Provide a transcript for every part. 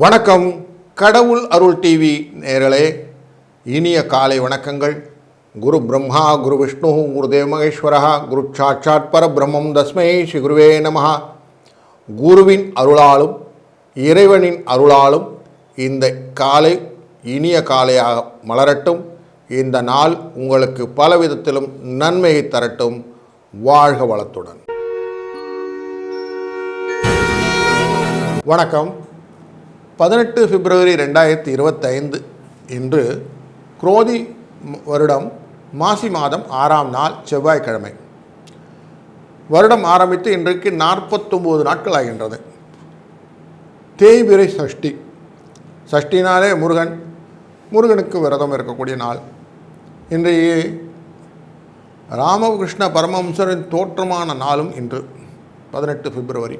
வணக்கம். கடவுள் அருள் டிவி நேயர்களே, இனிய காலை வணக்கங்கள். குரு பிரம்மா குரு விஷ்ணு குரு தேவ மகேஸ்வரா குரு சாட்சாத் பரபிரம்மம் தஸ்மை ஸ்ரீ குருவே நமஹ. குருவின் அருளாலும் இறைவனின் அருளாலும் இந்த காலை இனிய காலையாக மலரட்டும். இந்த நாள் உங்களுக்கு பலவிதத்திலும் நன்மையை தரட்டும். வாழ்க வளத்துடன். வணக்கம். 18 பிப்ரவரி 2025 இன்று குரோதி வருடம் மாசி மாதம் 6ஆம் நாள் செவ்வாய்க்கிழமை. வருடம் ஆரம்பித்து இன்றைக்கு 49 நாட்கள் ஆகின்றது. தேய்பிறை சஷ்டி. சஷ்டினாலே முருகனுக்கு விரதம் இருக்கக்கூடிய நாள். இன்றைய ராமகிருஷ்ண பரமஹம்சரின் தோற்றமான நாளும் இன்று 18 பிப்ரவரி.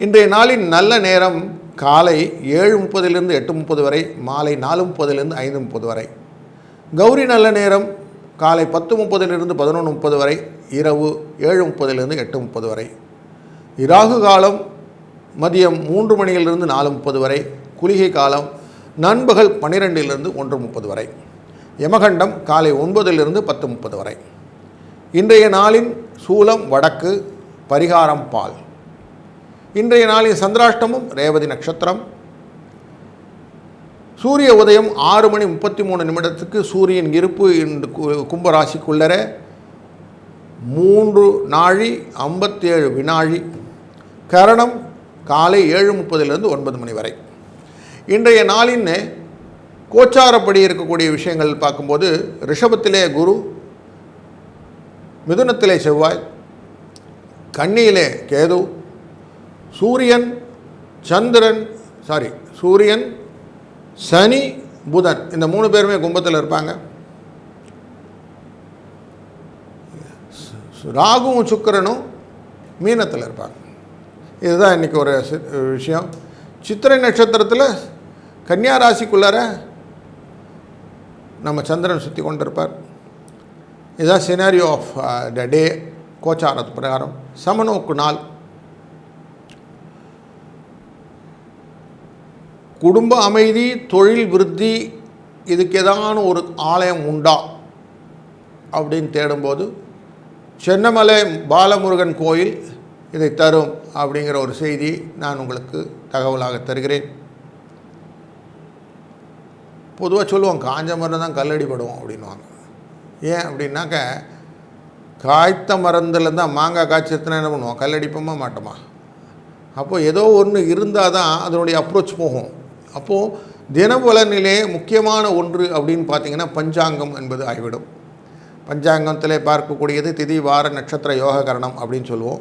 இன்றைய நாளின் நல்ல நேரம் காலை 7:30 8:30 வரை, மாலை 4:30 5:30 வரை. கௌரி நல்ல நேரம் காலை 10:30 11:30 வரை, இரவு 7:30 8:30 வரை. இராகு காலம் மதியம் 3 மணியிலிருந்து 4:30 வரை. குளிகை காலம் நண்பகல் 12 1:30 வரை. யமகண்டம் காலை 9 10:30 வரை. இன்றைய நாளின் சூலம் வடக்கு, பரிகாரம் பால். இன்றைய நாளின் சந்திராஷ்டமம் ரேவதி நட்சத்திரம். சூரிய உதயம் 6:33 சூரியன் இருப்பு கும்பராசிக்குள்ளர 3 நாழி 57 வினாழி. கரணம் காலை 7:30 9 மணி வரை. இன்றைய நாளின் கோச்சாரப்படி இருக்கக்கூடிய விஷயங்கள் பார்க்கும்போது, ரிஷபத்திலே குரு, மிதுனத்திலே செவ்வாய், கன்னியிலே கேது, சூரியன் சனி புதன் இந்த 3 பேருமே கும்பத்தில் இருப்பாங்க. ராகுவும் சுக்கிரனும் மீனத்தில் இருப்பாங்க. இதுதான் இன்றைக்கி ஒரு விஷயம். சித்திரை நட்சத்திரத்தில் கன்னியா ராசிக்குள்ளார நம்ம சந்திரன் சுற்றி கொண்டிருப்பார். இதுதான் சினாரியோ ஆஃப் த டே கோச்சாரத்து பிரகாரம். சமநோக்கு நாள். குடும்ப அமைதி, தொழில் விருத்தி, இதுக்கு ஏதான ஒரு ஆலயம் உண்டா அப்படின்னு தேடும்போது சென்னமலை பாலமுருகன் கோயில் இதை தரும் அப்படிங்கிற ஒரு செய்தி நான் உங்களுக்கு தகவலாக தருகிறேன். பொதுவாக சொல்லுவோம், காஞ்ச மரம் தான் கல்லடிபடுவோம் அப்படின்வாங்க. ஏன் அப்படின்னாக்க, காய்த்த மரந்துலேருந்து தான் மாங்காய் காய்ச்சத்துனா என்ன பண்ணுவோம், கல்லடிப்போமா மாட்டோமா? அப்போது ஏதோ ஒன்று இருந்தால் தான் அதனுடைய அப்ரோச் போகும். அப்போது தினபலனிலே முக்கியமான ஒன்று அப்படின்னு பார்த்திங்கன்னா பஞ்சாங்கம் என்பது ஆகிவிடும். பஞ்சாங்கத்தில் பார்க்கக்கூடியது திதி வார நட்சத்திர யோக கரணம் அப்படின்னு சொல்லுவோம்.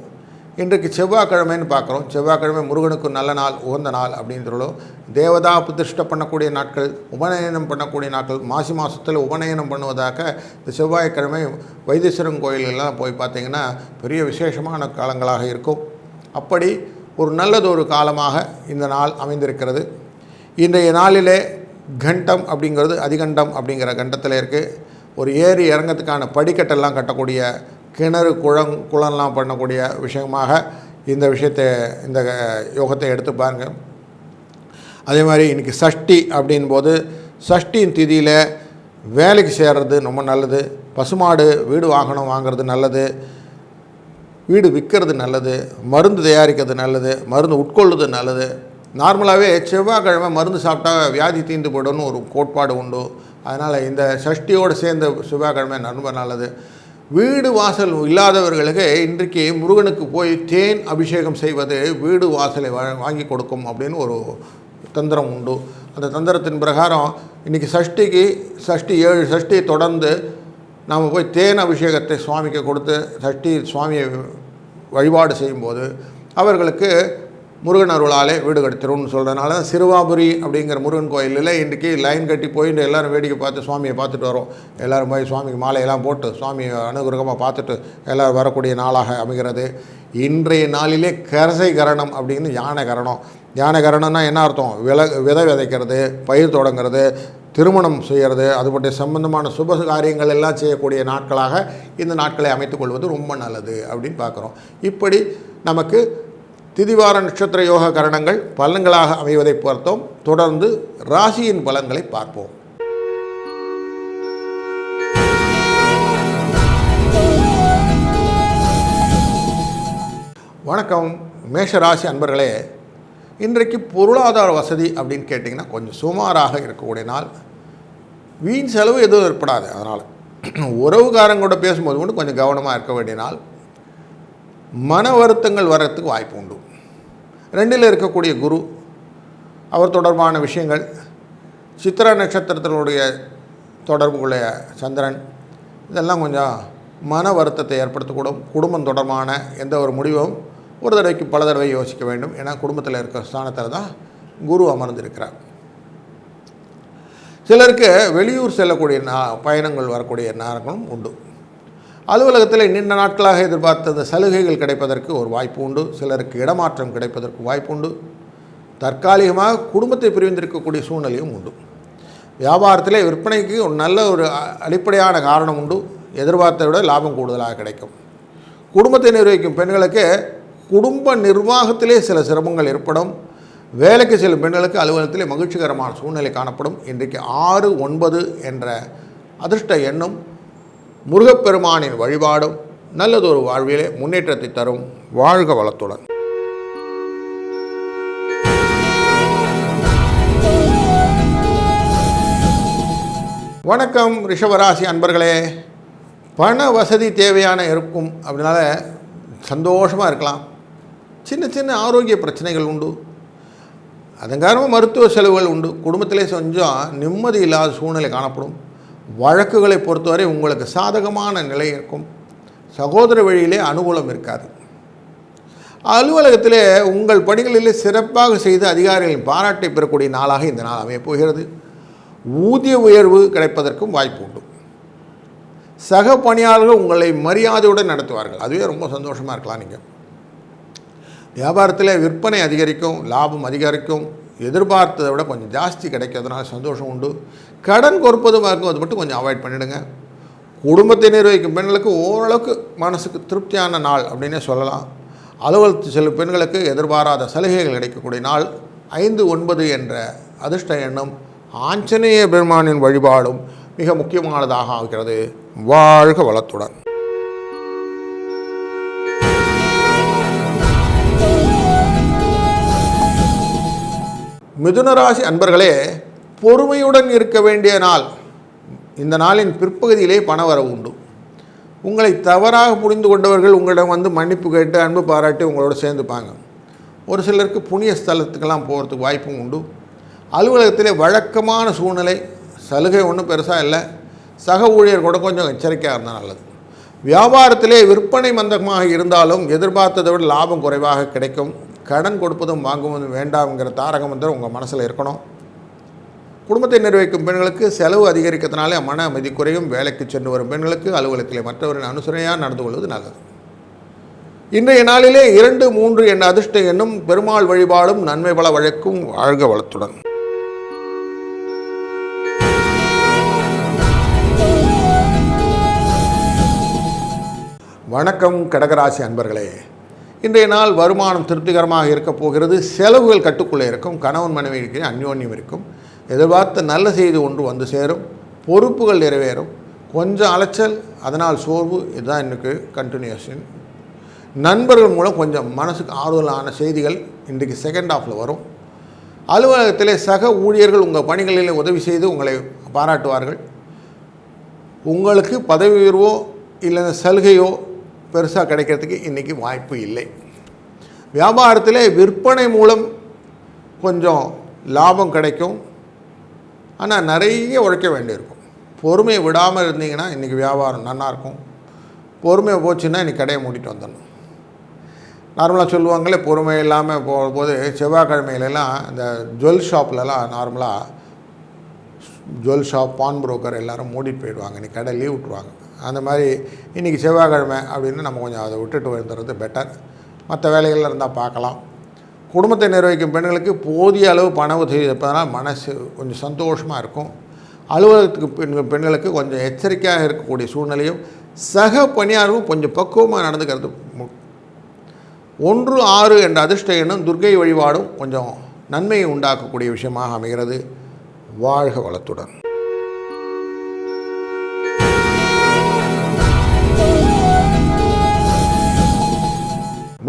இன்றைக்கு செவ்வாய்க்கிழமைன்னு பார்க்குறோம். செவ்வாய்க்கிழமை முருகனுக்கு நல்ல நாள், உகந்த நாள் அப்படின்னு சொல்லுவோம். தேவதா பிரதிஷ்டை பண்ணக்கூடிய நாட்கள், உபநயனம் பண்ணக்கூடிய நாட்கள். மாசி மாதத்தில் உபநயனம் பண்ணுவதாக இந்த செவ்வாய்க்கிழமை வைத்தீஸ்வரன் கோயிலெல்லாம் போய் பார்த்திங்கன்னா பெரிய விசேஷமான காலங்களாக இருக்கும். அப்படி ஒரு நல்லதொரு காலமாக இந்த நாள் அமைந்திருக்கிறது. இன்றைய நாளிலே கண்டம் அப்படிங்கிறது அதிகண்டம் அப்படிங்கிற கண்டத்தில் இருக்குது. ஒரு ஏறி இறங்கிறதுக்கான படிக்கட்டெல்லாம் கட்டக்கூடிய, கிணறு குளம்லாம் பண்ணக்கூடிய விஷயமாக இந்த யோகத்தை எடுத்து பாருங்க. அதே மாதிரி இன்றைக்கி சஷ்டி அப்படின்போது, சஷ்டியின் திதியில் வேலைக்கு சேர்றது ரொம்ப நல்லது. பசுமாடு வீடு வாங்குறது நல்லது. வீடு விற்கிறது நல்லது. மருந்து தயாரிக்கிறது நல்லது. மருந்து உட்கொள்வது நல்லது. நார்மலாகவே செவ்வாய்க்கிழமை மருந்து சாப்பிட்டா வியாதி தீர்ந்து போய்டும்னு ஒரு கோட்பாடு உண்டு. அதனால் இந்த சஷ்டியோடு சேர்ந்த செவ்வாய்க்கிழமை ரொம்ப நல்லது. வீடு வாசல் இல்லாதவர்களுக்கு இன்றைக்கு முருகனுக்கு போய் தேன் அபிஷேகம் செய்வது வீடு வாசலை வாங்கி கொடுக்கும் அப்படின்னு ஒரு தந்திரம் உண்டு. அந்த தந்திரத்தின் பிரகாரம் இன்றைக்கி சஷ்டி 7 சஷ்டியை தொடர்ந்து நாம் போய் தேன் அபிஷேகத்தை சுவாமிக்கு கொடுத்து சுவாமியை வழிபாடு செய்யும்போது அவர்களுக்கு முருகன் அருளாலே வீடு கட்டித்தரும்னு சொல்கிறதுனால தான் சிறுவாபுரி அப்படிங்கிற முருகன் கோயிலில் இன்றைக்கி லைன் கட்டி போயிட்டு எல்லோரும் வேடிக்கை பார்த்து சுவாமியை பார்த்துட்டு வரோம். எல்லோரும் போய் சுவாமிக்கு மாலையெல்லாம் போட்டு சுவாமியை அனுகிரகமாக பார்த்துட்டு எல்லோரும் வரக்கூடிய நாளாக அமைகிறது. இன்றைய நாளிலே கரசை கரணம் அப்படின்னு யானை கரணம்னா என்ன அர்த்தம்? விதை விதைக்கிறது, பயிர் தொடங்கிறது, திருமணம் செய்கிறது, அதுபட்ட சம்பந்தமான சுப காரியங்கள் எல்லாம் செய்யக்கூடிய நாட்களாக இந்த நாட்களை அமைத்துக்கொள்வது ரொம்ப நல்லது அப்படின்னு பார்க்குறோம். இப்படி நமக்கு திதிவார நட்சத்திர யோக கரணங்கள் பலன்களாக அமைவதை பார்த்தோம். தொடர்ந்து ராசியின் பலன்களை பார்ப்போம். வணக்கம் மேஷராசி அன்பர்களே. இன்றைக்கு பொருளாதார வசதி அப்படின்னு கேட்டிங்கன்னா கொஞ்சம் சுமாராக இருக்கக்கூடிய நாள். வீண் செலவு எதுவும் ஏற்படாது. அதனால் உறவுக்காரங்களோட பேசும்போது கூட கொஞ்சம் கவனமாக இருக்க வேண்டிய நாள். மன வருத்தங்கள் வர்றதுக்கு வாய்ப்பு உண்டு. 2ல் இருக்கக்கூடிய குரு, அவர் தொடர்பான விஷயங்கள், சித்திரா நட்சத்திரத்தினுடைய தொடர்புடைய சந்திரன், இதெல்லாம் கொஞ்சம் மன வருத்தத்தை ஏற்படுத்தக்கூடும். குடும்பம் தொடர்பான எந்த ஒரு முடிவும் ஒரு தடவைக்கு பல தடவை யோசிக்க வேண்டும். ஏன்னா குடும்பத்தில் இருக்கிற ஸ்தானத்தில் தான் குரு அமர்ந்திருக்கிறார். சிலருக்கு வெளியூர் செல்லக்கூடிய பயணங்கள் வரக்கூடிய நேரங்களும் உண்டு. அலுவலகத்தில் நீண்ட நாட்களாக எதிர்பார்த்த சலுகைகள் கிடைப்பதற்கு ஒரு வாய்ப்பு உண்டு. சிலருக்கு இடமாற்றம் கிடைப்பதற்கு வாய்ப்பு உண்டு. தற்காலிகமாக குடும்பத்தை பிரிந்திருக்கக்கூடிய சூழ்நிலையும் உண்டு. வியாபாரத்தில் விற்பனைக்கு ஒரு நல்ல ஒரு அடிப்படையான காரணம் உண்டு. எதிர்பார்த்ததை விட லாபம் கூடுதலாக கிடைக்கும். குடும்பத்தை நிர்வகிக்கும் பெண்களுக்கு குடும்ப நிர்வாகத்திலே சில சிரமங்கள் ஏற்படும். வேலைக்கு செல்லும் பெண்களுக்கு அலுவலகத்திலே மகிழ்ச்சிகரமான சூழ்நிலை காணப்படும். இன்றைக்கு 6, 9 என்ற அதிர்ஷ்ட எண்ணும் முருகப்பெருமானின் வழிபாடும் நல்லதொரு வாழ்விலே முன்னேற்றத்தை தரும். வாழ்க வளத்துடன். வணக்கம் ரிஷபராசி அன்பர்களே. பண வசதி தேவையான இருக்கும். அப்படினால சந்தோஷமாக இருக்கலாம். சின்ன சின்ன ஆரோக்கிய பிரச்சனைகள் உண்டு. அதன் காரணமாக மருத்துவ செலவுகள் உண்டு. குடும்பத்திலே கொஞ்சம் நிம்மதி இல்லாத சூழ்நிலை காணப்படும். வழக்குகளை பொறுத்தவரை உங்களுக்கு சாதகமான நிலை இருக்கும். சகோதர வழியிலே அனுகூலம் இருக்காது. அலுவலகத்திலே உங்கள் பணிகளிலே சிறப்பாக செய்து அதிகாரிகளின் பாராட்டை பெறக்கூடிய நாளாக இந்த நாள் அமையப் போகிறது. ஊதிய உயர்வு கிடைப்பதற்கும் வாய்ப்பு உண்டு. சக பணியாளர்கள் உங்களை மரியாதையுடன் நடத்துவார்கள். அதுவே ரொம்ப சந்தோஷமாக இருக்கலாம். நீங்கள் வியாபாரத்தில் விற்பனை அதிகரிக்கும், லாபம் அதிகரிக்கும். எதிர்பார்த்ததை விட கொஞ்சம் ஜாஸ்தி கிடைக்கிறதுனால சந்தோஷம் உண்டு. கடன் கொடுப்பதும் அது மட்டும் கொஞ்சம் அவாய்ட் பண்ணிவிடுங்க. குடும்பத்தை நிர்வகிக்கும் பெண்களுக்கு ஓரளவுக்கு மனசுக்கு திருப்தியான நாள் அப்படின்னே சொல்லலாம். அலுவலகத்தில் செல்லும் பெண்களுக்கு எதிர்பாராத சலுகைகள் கிடைக்கக்கூடிய நாள். 5, 9 என்ற அதிர்ஷ்ட எண்ணும் ஆஞ்சநேய பெருமானின் வழிபாடும் மிக முக்கியமானதாக ஆகிறது. வாழ்க வளத்துடன். மிதுனராசி அன்பர்களே, பொறுமையுடன் இருக்க வேண்டிய நாள். இந்த நாளின் பிற்பகுதியிலே பணவரவு உண்டு. உங்களை தவறாக புரிந்து கொண்டவர்கள் உங்களிடம் வந்து மன்னிப்பு கேட்டு அன்பு பாராட்டி உங்களோட சேர்ந்துப்பாங்க. ஒரு சிலருக்கு புண்ணிய ஸ்தலத்துக்கெல்லாம் போகிறதுக்கு வாய்ப்பும் உண்டு. அலுவலகத்திலே வழக்கமான சூழ்நிலை, சலுகை ஒன்றும் பெருசாக இல்லை. சக ஊழியர் கூட கொஞ்சம் எச்சரிக்கையாக இருந்தால் நல்லது. வியாபாரத்திலே விற்பனை மந்தமாக இருந்தாலும் எதிர்பார்த்ததை விட லாபம் குறைவாக கிடைக்கும். கடன் கொடுப்பதும் வாங்குவதும் வேண்டாம்ங்கிற தாரக மந்திரம் உங்கள் மனசில் இருக்கணும். குடும்பத்தை நிர்வகிக்கும் பெண்களுக்கு செலவு அதிகரிக்கிறதுனாலே மன அமைதி குறையும். வேலைக்கு சென்று வரும் பெண்களுக்கு அலுவலகத்திலே மற்றவரின் அனுசரணையாக நடந்து கொள்வது நல்லது. இன்றைய நாளிலே 2, 3 என்ற அதிர்ஷ்ட எண்ணும் பெருமாள் வழிபாடும் நன்மை பல வழக்கும். வாழ்க வளத்துடன். வணக்கம் கடகராசி அன்பர்களே. இன்றைய நாள் வருமானம் திருப்திகரமாக இருக்கப் போகிறது. செலவுகள் கட்டுக்குள்ளே இருக்கும். கணவன் மனைவிக்கு அந்யோன்யம் இருக்கும். எதிர்பார்த்த நல்ல செய்தி ஒன்று வந்து சேரும். பொறுப்புகள் நிறைவேறும். கொஞ்சம் அலைச்சல், அதனால் சோர்வு, இதுதான் இன்றைக்கு கண்டினியூஷன். நண்பர்கள் மூலம் கொஞ்சம் மனசுக்கு ஆறுதலான செய்திகள் இன்றைக்கு செகண்ட் ஹாஃபில் வரும். அலுவலகத்திலே சக ஊழியர்கள் உங்கள் பணிகளில் உதவி செய்து உங்களை பாராட்டுவார்கள். உங்களுக்கு பதவி உயர்வோ இல்லை சலுகையோ பெருசாக கிடைக்கிறதுக்கு இன்றைக்கி வாய்ப்பு இல்லை. வியாபாரத்திலே விற்பனை மூலம் கொஞ்சம் லாபம் கிடைக்கும். ஆனால் நிறைய உழைக்க வேண்டியிருக்கும். பொறுமையை விடாமல் இருந்தீங்கன்னா இன்றைக்கி வியாபாரம் நல்லாயிருக்கும். பொறுமையை போச்சுன்னா இன்றைக்கி கடையை மூடிட்டு வந்துடணும். நார்மலாக சொல்லுவாங்களே, பொறுமை இல்லாமல் போகும்போது செவ்வாய்க்கிழமையிலலாம் இந்த ஜுவல் ஷாப்லலாம் நார்மலாக ஜுவல் ஷாப், பான் புரோக்கர் எல்லோரும் மூடிட்டு போயிடுவாங்க. இன்றைக்கி கடை லீவ் விட்ருவாங்க. அந்த மாதிரி இன்றைக்கி செவ்வாய்க்கிழமை அப்படின்னு நம்ம கொஞ்சம் அதை விட்டுட்டு வந்துடுறது பெட்டர். மற்ற வேலைகள் இருந்தால் பார்க்கலாம். குடும்பத்தை நிர்வகிக்கும் பெண்களுக்கு போதிய அளவு பண உதவி இருப்பதனால் மனசு கொஞ்சம் சந்தோஷமாக இருக்கும். அலுவலகத்துக்கு பெண்களுக்கு கொஞ்சம் எச்சரிக்கையாக இருக்கக்கூடிய சூழ்நிலையும், சக பணியாளரும் கொஞ்சம் பக்குவமாக நடந்துக்கிறது. 16 என்ற அதிர்ஷ்ட எண்ணும் துர்க்கை வழிபாடும் கொஞ்சம் நன்மையை உண்டாக்கக்கூடிய விஷயமாக அமைகிறது. வாழ்க வளத்துடன்.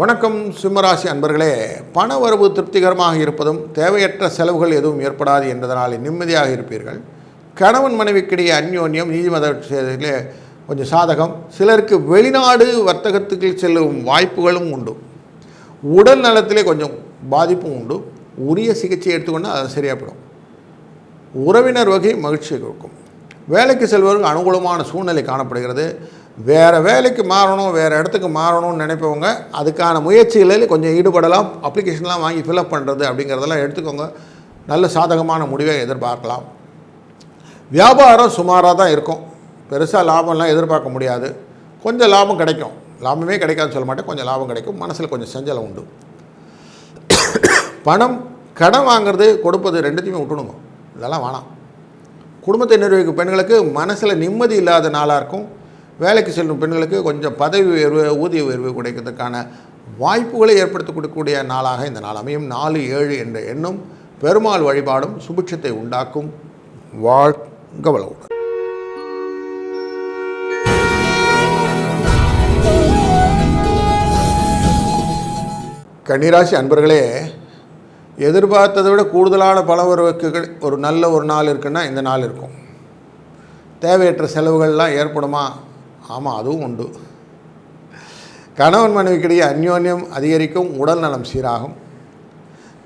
வணக்கம் சிம்மராசி அன்பர்களே, பண வரவு திருப்திகரமாக இருப்பதும் தேவையற்ற செலவுகள் எதுவும் ஏற்படாது என்பதனால் நிம்மதியாக இருப்பீர்கள். கணவன் மனைவிக்கிடையே அந்யோன்யம் நீதிமன்ற விஷயத்திலே கொஞ்சம் சாதகம். சிலருக்கு வெளிநாடு வர்த்தகத்துக்கு செல்லும் வாய்ப்புகளும் உண்டு. உடல் நலத்திலே கொஞ்சம் பாதிப்பும் உண்டு. உரிய சிகிச்சை எடுத்துக்கொண்டு அது சரியாக போயிடும். உறவினர் வகை மகிழ்ச்சியை கொடுக்கும். வேலைக்கு செல்வதற்கு அனுகூலமான சூழ்நிலை காணப்படுகிறது. வேறு வேலைக்கு மாறணும், வேறு இடத்துக்கு மாறணும்னு நினைப்பவங்க அதுக்கான முயற்சிகளில் கொஞ்சம் ஈடுபடலாம். அப்ளிகேஷன்லாம் வாங்கி ஃபில்அப் பண்ணுறது அப்படிங்கிறதெல்லாம் எடுத்துக்கோங்க. நல்ல சாதகமான முடிவை எதிர்பார்க்கலாம். வியாபாரம் சுமாராக தான் இருக்கும். பெருசாக லாபம்லாம் எதிர்பார்க்க முடியாது. கொஞ்சம் லாபம் கிடைக்கும். லாபமே கிடைக்காதுன்னு சொல்ல மாட்டேன், கொஞ்சம் லாபம் கிடைக்கும். மனசில் கொஞ்சம் சஞ்சலம் உண்டு. பணம் கடன் வாங்கிறது கொடுப்பது ரெண்டுத்தையுமே விட்டுணுங்க. இதெல்லாம் வேணாம். குடும்பத்தை நிர்வகிக்கும் பெண்களுக்கு மனசில் நிம்மதி இல்லாத நாளாக இருக்கும். வேலைக்கு செல்லும் பெண்களுக்கு கொஞ்சம் பதவி உயர்வு, ஊதிய உயர்வு கிடைக்கிறதுக்கான வாய்ப்புகளை ஏற்படுத்தி கொடுக்கக்கூடிய நாளாக இந்த நாள் அமையும். 4, 7 என்ற எண்ணும் பெருமாள் வழிபாடும் சுபிட்சத்தை உண்டாக்கும். வாழ்க வளமுடன். கன்னிராசி அன்பர்களே, எதிர்பார்த்ததை விட கூடுதலான பணவரவுக்கு ஒரு நல்ல ஒரு நாள் இருக்குன்னா இந்த நாள் இருக்கும். தேவையற்ற செலவுகள்லாம் ஏற்படுமா? ஆமாம், அதுவும் உண்டு. கணவன் மனைவிக்கிடையே அந்யோன்யம் அதிகரிக்கும். உடல் நலம் சீராகும்.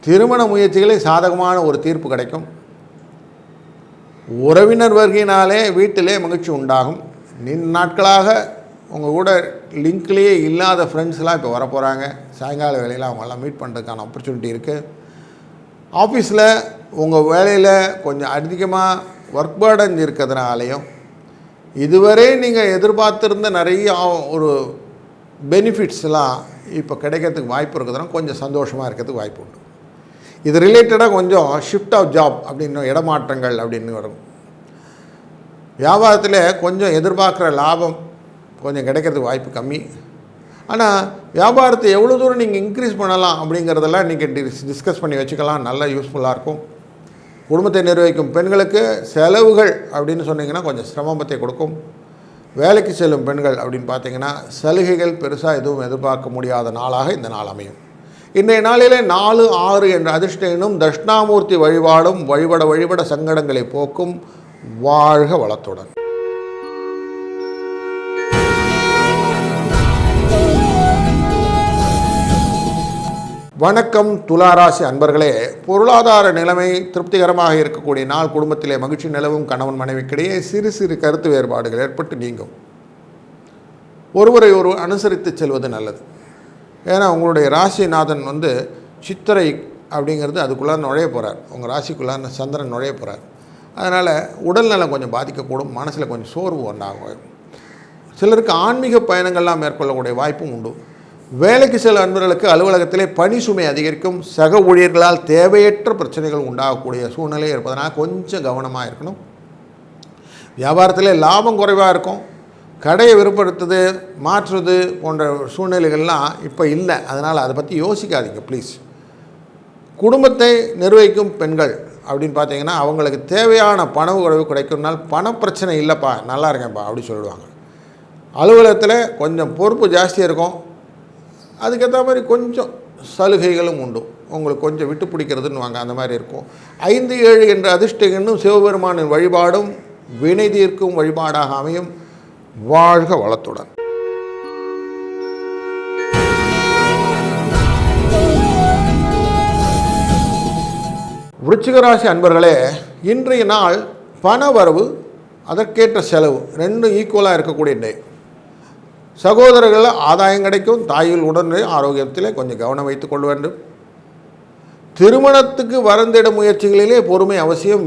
திருமண முயற்சிகளில் சாதகமான ஒரு தீர்ப்பு கிடைக்கும். உறவினர் வருகையினாலே வீட்டிலே மகிழ்ச்சி உண்டாகும். நீண்ட நாட்களாக உங்கள் கூட லிங்க்லேயே இல்லாத ஃப்ரெண்ட்ஸ்லாம் இப்போ வரப்போகிறாங்க. சாயங்கால வேலையில் அவங்கெல்லாம் மீட் பண்ணுறதுக்கான ஆப்பர்ச்சுனிட்டி இருக்குது. ஆஃபீஸில் உங்கள் வேலையில் கொஞ்சம் அதிகமாக ஒர்க் பேர்டன் இருக்கிறதுனாலையும் இதுவரை நீங்கள் எதிர்பார்த்துருந்த நிறைய ஒரு பெனிஃபிட்ஸ்லாம் இப்போ கிடைக்கிறதுக்கு வாய்ப்பு இருக்குதுன்னா கொஞ்சம் சந்தோஷமாக இருக்கிறதுக்கு வாய்ப்பு உண்டு. இது ரிலேட்டடாக கொஞ்சம் ஷிஃப்ட் ஆஃப் ஜாப் அப்படின்னு இடமாற்றங்கள் அப்படின்னு வரும். வியாபாரத்தில் கொஞ்சம் எதிர்பார்க்குற லாபம் கொஞ்சம் கிடைக்கிறதுக்கு வாய்ப்பு கம்மி. ஆனால் வியாபாரத்தை எவ்வளோ தூரம் நீங்கள் இன்க்ரீஸ் பண்ணலாம் அப்படிங்கிறதெல்லாம் நீங்கள் டிஸ்கஸ் பண்ணி வச்சுக்கலாம். நல்லா யூஸ்ஃபுல்லாக இருக்கும். குடும்பத்தை நிர்வகிக்கும் பெண்களுக்கு செலவுகள் அப்படின்னு சொன்னிங்கன்னா கொஞ்சம் சிரமத்தை கொடுக்கும். வேலைக்கு செல்லும் பெண்கள் அப்படின்னு பார்த்தீங்கன்னா சலுகைகள் பெருசாக எதுவும் எதிர்பார்க்க முடியாத நாளாக இந்த நாள் அமையும். இன்றைய நாளிலே 4, 6 என்ற அதிர்ஷ்ட எண்ணும் தட்சிணாமூர்த்தி வழிபாடும் வழிபட சங்கடங்களை போக்கும். வாழ்க வளத்துடன். வணக்கம் துளாராசி அன்பர்களே, பொருளாதார நிலைமை திருப்திகரமாக இருக்கக்கூடிய நாள். குடும்பத்திலே மகிழ்ச்சி நிலவும். கணவன் மனைவிக்கிடையே சிறு சிறு கருத்து வேறுபாடுகள் ஏற்பட்டு நீங்கும். ஒருவரை அனுசரித்து செல்வது நல்லது. ஏன்னா உங்களுடைய ராசிநாதன் சித்திரை அப்படிங்கிறது அதுக்குள்ளே நுழைய போகிறார். உங்கள் ராசிக்குள்ளார சந்திரன் நுழைய போகிறார். அதனால் உடல் நலம் கொஞ்சம் பாதிக்கக்கூடும். மனசில் கொஞ்சம் சோர்வு உண்டாகும். சிலருக்கு ஆன்மீக பயணங்கள்லாம் மேற்கொள்ளக்கூடிய வாய்ப்பும் உண்டு. வேலைக்கு செல்ல அன்பர்களுக்கு அலுவலகத்திலே பணி சுமை அதிகரிக்கும். சக ஊழியர்களால் தேவையற்ற பிரச்சனைகள் உண்டாகக்கூடிய சூழ்நிலை இருப்பதனால் கொஞ்சம் கவனமாக இருக்கணும். வியாபாரத்தில் லாபம் குறைவாக இருக்கும். கடையை விருப்பப்படுத்துறது மாற்றுறது போன்ற சூழ்நிலைகள்லாம் இப்போ இல்லை. அதனால் அதை பற்றி யோசிக்காதீங்க ப்ளீஸ். குடும்பத்தை நிர்வகிக்கும் பெண்கள் அப்படின்னு பார்த்தீங்கன்னா அவங்களுக்கு தேவையான பண உறவு கிடைக்கும்னால் பணப்பிரச்சனை இல்லைப்பா, நல்லா இருக்கேன்ப்பா அப்படி சொல்லிடுவாங்க. அலுவலகத்தில் கொஞ்சம் பொறுப்பு ஜாஸ்தியாக இருக்கும். அதுக்கேற்ற மாதிரி கொஞ்சம் சலுகைகளும் உண்டு. உங்களுக்கு கொஞ்சம் விட்டு பிடிக்கிறதுன்னு வாங்க அந்த மாதிரி இருக்கும். 5, 7 என்ற அதிர்ஷ்ட எண்ணும் சிவபெருமானின் வழிபாடும் வினை தீர்க்கும் வழிபாடாக அமையும். வாழ்க வளத்துடன். விருச்சிக ராசி அன்பர்களே, இன்றைய நாள் பண வரவு அதற்கேற்ற செலவு ரெண்டும் ஈக்குவலாக இருக்கக்கூடிய டே. சகோதரர்களில் ஆதாயம் கிடைக்கும். தாயில் உடனே ஆரோக்கியத்தில் கொஞ்சம் கவனம் வைத்துக் கொள்ள வேண்டும். திருமணத்துக்கு வரந்திட முயற்சிகளிலே பொறுமை அவசியம்.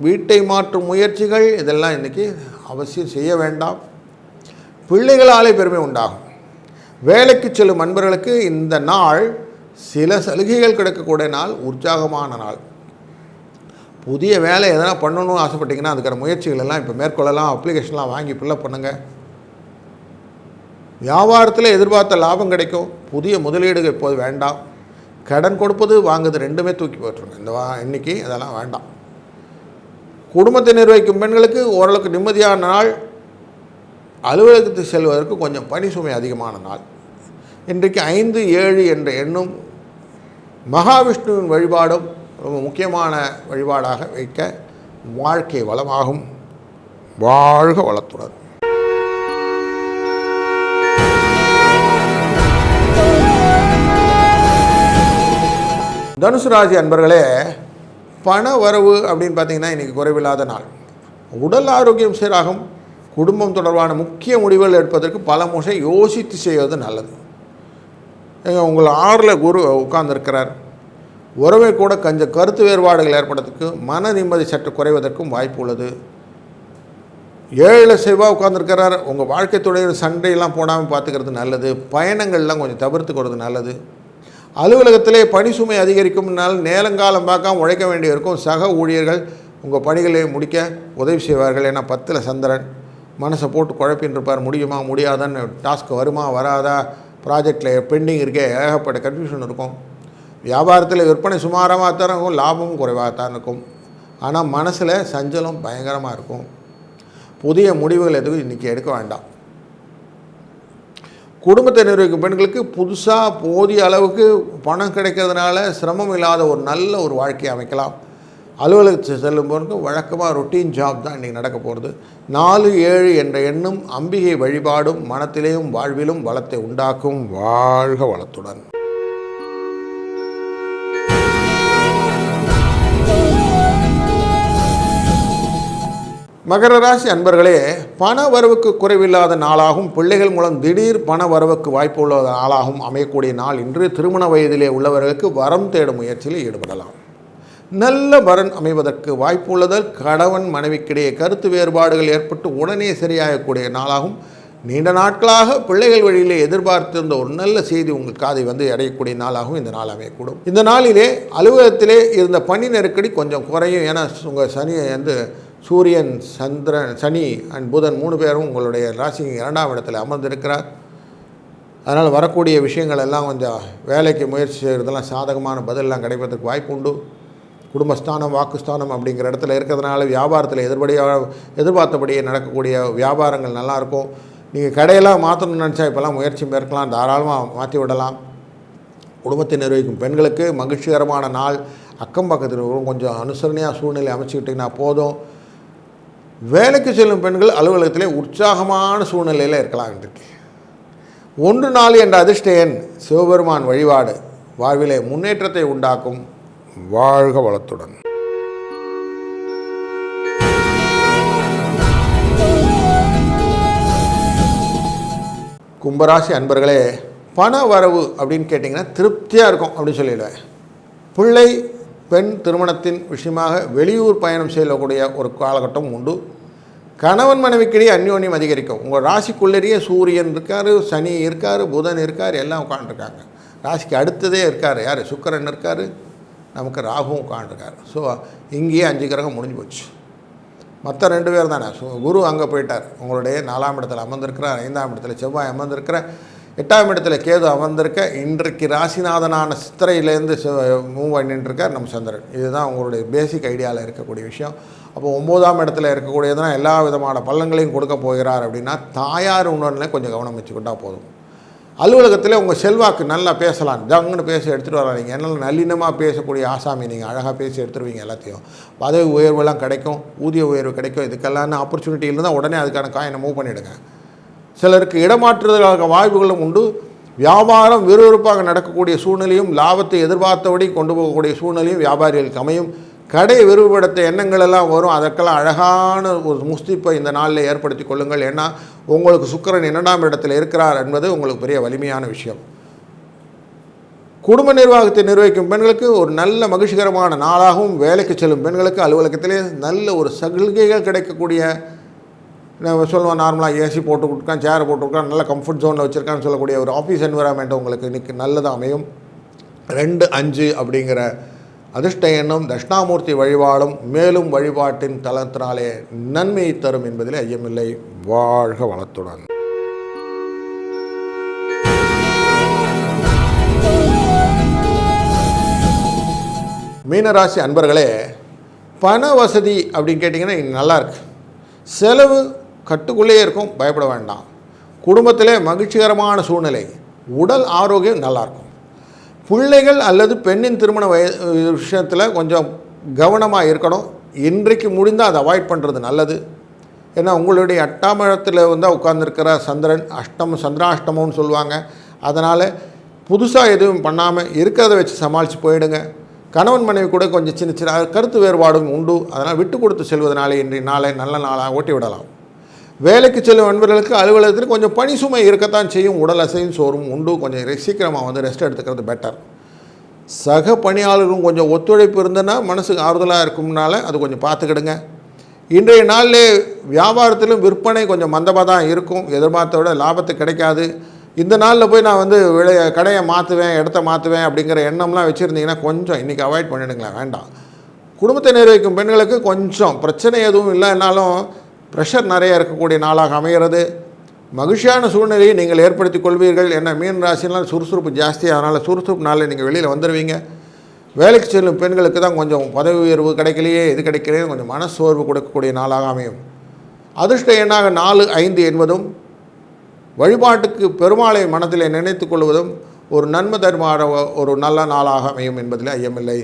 வீட்டை மாற்றும் முயற்சிகள் இதெல்லாம் இன்றைக்கி அவசியம் செய்ய வேண்டாம். பிள்ளைகளாலே பெருமை உண்டாகும். வேலைக்கு செல்லும் நண்பர்களுக்கு இந்த நாள் சில சலுகைகள் கிடைக்கக்கூடிய நாள், உற்சாகமான நாள். புதிய வேலை எதனா பண்ணணும்னு ஆசைப்பட்டீங்கன்னா அதுக்கான முயற்சிகள் எல்லாம் இப்போ மேற்கொள்ளலாம். அப்ளிகேஷன்லாம் வாங்கி ஃபில்லப் பண்ணுங்கள். வியாபாரத்தில் எதிர்பார்த்த லாபம் கிடைக்கும். புதிய முதலீடுகள் இப்போது வேண்டாம். கடன் கொடுப்பது வாங்குது ரெண்டுமே தூக்கி போட்டுருங்க இந்த இன்னைக்கு அதெல்லாம் வேண்டாம். குடும்பத்தை நிர்வகிக்கும் பெண்களுக்கு ஓரளவுக்கு நிம்மதியான நாள். அலுவலகத்துக்கு செல்வதற்கு கொஞ்சம் பணி சுமை அதிகமான நாள். இன்றைக்கு 5-7 என்ற எண்ணும் மகாவிஷ்ணுவின் வழிபாடும் ரொம்ப முக்கியமான வழிபாடாக வைக்க வாழ்க்கை வளமாகும். வாழ்க வளத்துடன். தனுசு ராசி அன்பர்களே, பண வரவு அப்படின்னு பார்த்தீங்கன்னா இன்றைக்கி குறைவில்லாத நாள். உடல் ஆரோக்கியம் சீராகும். குடும்பம் தொடர்பான முக்கிய முடிவுகள் எடுப்பதற்கு பல முறை யோசித்து செய்வது நல்லது. உங்கள் 6ல் குரு உட்கார்ந்துருக்கிறார். உறவை கூட கொஞ்சம் கருத்து வேறுபாடுகள் ஏற்படுறதுக்கு, மன நிம்மதி சற்று குறைவதற்கும் வாய்ப்பு உள்ளது. 7ல் செவ்வாய் உட்கார்ந்துருக்கிறார். உங்கள் வாழ்க்கை துணையில் சண்டையெல்லாம் போடாமல் பார்த்துக்கிறது நல்லது. பயணங்கள்லாம் கொஞ்சம் தவிர்த்துக்கிறது நல்லது. அலுவலகத்திலே பணி சுமை அதிகரிக்கும்னால் நேரங்காலம் பார்க்காம உழைக்க வேண்டியிருக்கும். சக ஊழியர்கள் உங்கள் பணிகளை முடிக்க உதவி செய்வார்கள். ஏன்னா 10ல் சந்திரன் மனசை போட்டு குழப்பின்னு இருப்பார். முடியுமா முடியாதான்னு, டாஸ்க் வருமா வராதா, ப்ராஜெக்டில் பெண்டிங் இருக்கே, ஏகப்பட்ட கன்ஃபியூஷன் இருக்கும். வியாபாரத்தில் விற்பனை சுமாராக தான் இருக்கும், லாபமும் குறைவாக தான் இருக்கும். ஆனால் மனசில் சஞ்சலம் பயங்கரமாக இருக்கும். புதிய முடிவுகள் எதுவும் இன்றைக்கி எடுக்க வேண்டாம். குடும்பத்தை நிர்வகிக்கும் பெண்களுக்கு புதுசாக போதிய அளவுக்கு பணம் கிடைக்கிறதுனால சிரமம் இல்லாத ஒரு நல்ல ஒரு வாழ்க்கையை அமைக்கலாம். அலுவலகத்துக்கு செல்லும் போது வழக்கமாக ரொட்டீன் ஜாப் தான் இன்றைக்கி நடக்க போகிறது. 4-7 என்ற எண்ணும் அம்பிகை வழிபாடும் மனத்திலேயும் வாழ்விலும் வளத்தை உண்டாக்கும். வாழ்க வளத்துடன். மகர ராசி அன்பர்களே, பண வரவுக்கு குறைவில்லாத நாளாகும். பிள்ளைகள் மூலம் திடீர் பண வரவுக்கு வாய்ப்பு உள்ள நாளாகவும் அமையக்கூடிய நாள் இன்று. திருமண வயதிலே உள்ளவர்களுக்கு வரம் தேடும் முயற்சியில் ஈடுபடலாம். நல்ல வரன் அமைவதற்கு வாய்ப்பு உள்ளதால் கணவன் மனைவிக்கிடையே கருத்து வேறுபாடுகள் ஏற்பட்டு உடனே சரியாகக்கூடிய நாளாகும். நீண்ட நாட்களாக பிள்ளைகள் வழியிலே எதிர்பார்த்திருந்த ஒரு நல்ல செய்தி உங்கள் காதை அடையக்கூடிய நாளாகவும் இந்த நாள் அமையக்கூடும். இந்த நாளிலே அலுவலகத்திலே இருந்த பணி நெருக்கடி கொஞ்சம் குறையும். ஏன்னா உங்கள் சூரியன், சந்திரன், சனி அண்ட் புதன் 3 பேரும் உங்களுடைய ராசி 2ஆம் இடத்தில் அமர்ந்திருக்கிறார். அதனால் வரக்கூடிய விஷயங்கள் எல்லாம் கொஞ்சம் வேலைக்கு முயற்சி செய்கிறதெல்லாம் சாதகமான பதிலெல்லாம் கிடைப்பதற்கு வாய்ப்பு உண்டு. குடும்பஸ்தானம், வாக்குஸ்தானம் அப்படிங்கிற இடத்துல இருக்கிறதுனால வியாபாரத்தில் எதிர்பார்த்தபடியே நடக்கக்கூடிய வியாபாரங்கள் நல்லாயிருக்கும். நீங்கள் கடையெல்லாம் மாற்றணும்னு நினச்சா இப்போல்லாம் முயற்சி மேற்கலாம், தாராளமாக மாற்றி விடலாம். குடும்பத்தை நிர்வகிக்கும் பெண்களுக்கு மகிழ்ச்சிகரமான நாள். அக்கம் பக்கத்தில் கொஞ்சம் அனுசரணையாக சூழ்நிலை அமைச்சிக்கிட்டிங்கன்னா போதும். வேலைக்கு செல்லும் பெண்கள் அலுவலகத்திலே உற்சாகமான சூழ்நிலையில் இருக்கலாம். இன்றைக்கு 1-4 என்ற அதிர்ஷ்ட எண் சிவபெருமான் வழிபாடு வாழ்விலே முன்னேற்றத்தை உண்டாக்கும். வாழ்க வளத்துடன். கும்பராசி அன்பர்களே, பண வரவு அப்படின்னு கேட்டிங்கன்னா திருப்தியாக இருக்கும் அப்படின்னு சொல்லிடுவேன். பிள்ளை பெண் திருமணத்தின் விஷயமாக வெளியூர் பயணம் செய்யக்கூடிய ஒரு காலகட்டம் உண்டு. கணவன் மனைவிக்கிடையே அந்யோன்யம் அதிகரிக்கும். உங்கள் ராசிக்குள்ளேயே சூரியன் இருக்கார், சனி இருக்கார், புதன் இருக்கார், எல்லாம் உட்காந்துருக்காங்க. ராசிக்கு அடுத்ததே இருக்கார் யார்? சுக்கிரன் இருக்கார், நமக்கு ராகுவும் உட்காந்துருக்கார். ஸோ இங்கேயே 5 கிரகம் முடிஞ்சு போச்சு. மற்ற 2 பேர் தானே. குரு அங்கே போயிட்டார், உங்களுடைய 4ஆம் இடத்துல அமர்ந்திருக்கிறார். 5ஆம் இடத்துல செவ்வாய் அமர்ந்திருக்கிற, 8ஆம் இடத்துல கேது அமர்ந்திருக்க. இன்றைக்கு ராசிநாதனான சித்திரையிலேருந்து மூவ் பண்ணிட்டுருக்கார் நம்ம சந்திரன். இதுதான் உங்களுடைய பேசிக் ஐடியாவில் இருக்கக்கூடிய விஷயம். அப்போ 9ஆம் இடத்துல இருக்கக்கூடியதுனால் எல்லா விதமான பலன்களையும் கொடுக்க போகிறார். அப்படின்னா தாயார் உணர்வில் கொஞ்சம் கவனம் வச்சுக்கிட்டால் போதும். அலுவலகத்தில் உங்கள் செல்வாக்கு நல்லா பேசலாம், ஜங்குன்னு பேசி எடுத்துகிட்டு வரலாம். நீங்கள் என்னால் நல்லினமாக பேசக்கூடிய ஆசாமி, நீங்கள் அழகாக பேசி எடுத்துருவீங்க எல்லாத்தையும். பதவி உயர்வுலாம் கிடைக்கும், ஊதிய உயர்வு கிடைக்கும். இதுக்கெல்லாம் ஆப்பர்ச்சுனிட்டி இருந்தால் உடனே அதுக்கான காயினை மூவ் பண்ணிவிடுங்க. சிலருக்கு இடமாற்றுவதற்கான வாய்ப்புகளும் உண்டு. வியாபாரம் விறுவிறுப்பாக நடக்கக்கூடிய சூழ்நிலையும், லாபத்தை எதிர்பார்த்தபடி கொண்டு போகக்கூடிய சூழ்நிலையும் வியாபாரிகளுக்கு அமையும். கடை விரிவுபடுத்த எண்ணங்கள் எல்லாம் வரும். அதற்கெல்லாம் அழகான ஒரு முஸ்திப்பை இந்த நாளில் ஏற்படுத்தி கொள்ளுங்கள். ஏன்னா உங்களுக்கு சுக்கிரன் 2ஆம் இடத்தில் இருக்கிறார் என்பது உங்களுக்கு பெரிய வலிமையான விஷயம். குடும்ப நிர்வாகத்தை நிர்வகிக்கும் பெண்களுக்கு ஒரு நல்ல மகிழ்ச்சிகரமான நாளாகவும், வேலைக்கு செல்லும் பெண்களுக்கு அலுவலகத்திலே நல்ல ஒரு சலுகைகள் கிடைக்கக்கூடிய, சொல்லுவோம் நார்மலாக ஏசி போட்டு கொடுக்கான், சேரை போட்டு கொடுக்கான், நல்ல கம்ஃபர்ட் ஜோனில் வச்சுருக்கான்னு சொல்லக்கூடிய ஒரு ஆஃபீஸ் என்விரான்மெண்ட் உங்களுக்கு இன்றைக்கி நல்லதாக அமையும். 2-5 அப்படிங்கிற அதிர்ஷ்ட எண்ணும் தட்சிணாமூர்த்தி வழிபாடும் மேலும் வழிபாட்டின் தளத்தினாலே நன்மையை தரும் என்பதில் ஐயமில்லை. வாழ்க வளத்துடன். மீனராசி அன்பர்களே, பண வசதி அப்படின்னு கேட்டிங்கன்னா இன்னும் நல்லாயிருக்கு. செலவு கட்டுக்குள்ளேயே இருக்கும், பயப்பட வேண்டாம். குடும்பத்திலே மகிழ்ச்சிகரமான சூழ்நிலை, உடல் ஆரோக்கியம் நல்லாயிருக்கும். பிள்ளைகள் அல்லது பெண்ணின் திருமண விஷயத்தில் கொஞ்சம் கவனமாக இருக்கணும். இன்றைக்கு முடிந்தால் அதை அவாய்ட் பண்ணுறது நல்லது. ஏன்னா உங்களுடைய 8ஆம் இடத்துல வந்து உட்கார்ந்துருக்கிற சந்திரன் சந்திராஷ்டமம்னு சொல்லுவாங்க. அதனால் புதுசாக எதுவும் பண்ணாமல் இருக்கிறத வச்சு சமாளித்து போயிடுங்க. கணவன் மனைவி கூட கொஞ்சம் சின்ன சின்ன கருத்து வேறுபாடும் உண்டு. அதனால் விட்டு கொடுத்து செல்வதனாலே இன்றைய நாளை நல்ல நாளாக ஓட்டி விடலாம். வேலைக்கு செல்லும் நண்பர்களுக்கு அலுவலகத்தில் கொஞ்சம் பணி சுமை இருக்கத்தான் செய்யும். உடல் அசையும் சோறும் உண்டு. கொஞ்சம் சீக்கிரமாக வந்து ரெஸ்ட் எடுத்துக்கிறது பெட்டர். சக பணியாளர்களும் கொஞ்சம் ஒத்துழைப்பு இருந்ததுன்னா மனசுக்கு ஆறுதலாக இருக்கும்னால அது கொஞ்சம் பார்த்துக்கிடுங்க. இன்றைய நாளிலே வியாபாரத்திலும் விற்பனை கொஞ்சம் மந்தமாக தான் இருக்கும். எதிர்பார்த்த விட லாபத்தை கிடைக்காது. இந்த நாளில் போய் நான் வந்து கடையை மாற்றுவேன், இடத்த மாற்றுவேன் அப்படிங்கிற எண்ணம்லாம் வச்சுருந்தீங்கன்னா கொஞ்சம் இன்றைக்கி அவாய்ட் பண்ணிடுங்களேன், வேண்டாம். குடும்பத்தை நிர்வகிக்கும் பெண்களுக்கு கொஞ்சம் பிரச்சனை எதுவும் இல்லைன்னாலும் ப்ரெஷர் நிறைய இருக்கக்கூடிய நாளாக அமைகிறது. மகிழ்ச்சியான சூழ்நிலையை நீங்கள் ஏற்படுத்தி கொள்வீர்கள். என்ன மீன் ராசினால் சுறுசுறுப்பு ஜாஸ்தி, அதனால் சுறுசுறுப்பு நாளில் நீங்கள் வெளியில் வந்துடுவீங்க. வேலைக்கு செல்லும் பெண்களுக்கு தான் கொஞ்சம் பதவி உயர்வு கிடைக்கலையே, இது கிடைக்கலையே கொஞ்சம் மனசோர்வு கொடுக்கக்கூடிய நாளாக அமையும். அதிர்ஷ்ட எண்ணாக 4, 5 என்பதும் வழிபாட்டுக்கு பெருமாளை மனதிலே நினைத்து கொள்வதும் ஒரு நன்மை தருமாற ஒரு நல்ல நாளாக அமையும் என்பதில் ஐயமில்லை.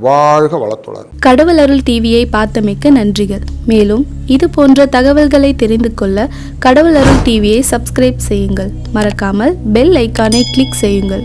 வாழ்க வளத்துடன். கடவுள் அருள் டிவியை பார்த்தமைக்க நன்றிகள். மேலும் இது போன்ற தகவல்களை தெரிந்து கொள்ள கடவுள் அருள் டிவியை சப்ஸ்கிரைப் செய்யுங்கள். மறக்காமல் பெல் ஐக்கானை கிளிக் செய்யுங்கள்.